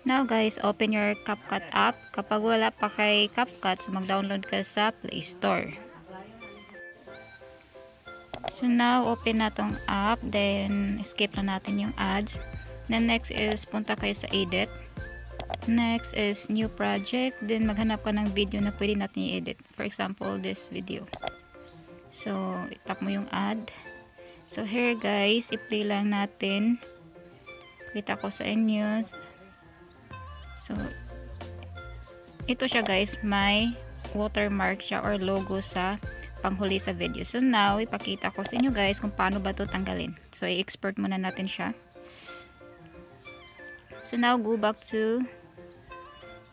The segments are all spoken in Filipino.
Now guys, open your CapCut app. Kapag wala pa kay CapCut, so mag-download ka sa Play Store. So now, open na tong app. Then, skip na natin yung ads. Then next is, punta kayo sa edit. Next is new project. Then maghanap ka ng video na pwede natin i-edit. For example, this video. So, itap mo yung ad. So here guys, i-play lang natin. Kita ko sa inyo. So, ito siya guys, may watermark siya or logo sa panghuli sa video. So now, ipakita ko sa inyo guys kung paano ba ito tanggalin. So, i-export muna natin siya. So now, go back to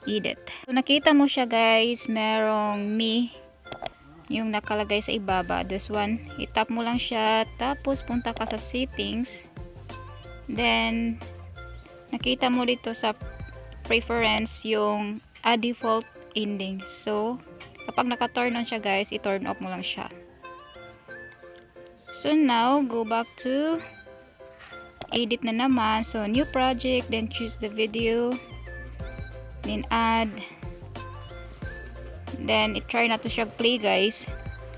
edit. So, nakita mo siya guys, merong me yung nakalagay sa ibaba. This one, itap mo lang siya, tapos punta ka sa settings. Then, nakita mo dito sa preference yung default ending. So, kapag naka-turn on siya guys, i-turn off mo lang siya. So now, go back to edit na naman. So, new project, then choose the video, then add, then i-try na to siya play guys.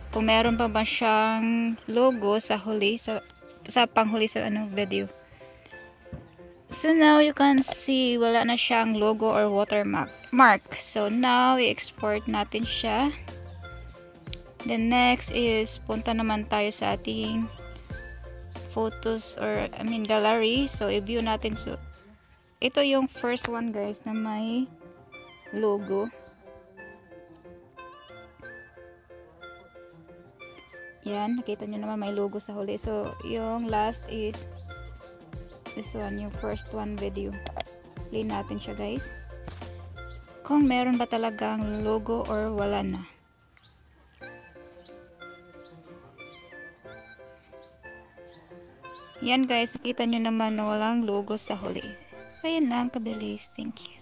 Kung meron pa ba siyang logo sa huli, sa panghuli sa video. So now you can see wala na siyang logo or watermark. So now i-export natin siya. Then next is punta naman tayo sa ating photos or gallery. So i-view natin. So ito yung first one guys na may logo. Yan, nakita nyo naman may logo sa huli. So yung last is this one, yung first one video. Play natin siya guys. Kung meron ba talagang logo or wala na. Yan guys, nakita nyo naman na walang logo sa huli. So yan lang, kabilis. Thank you.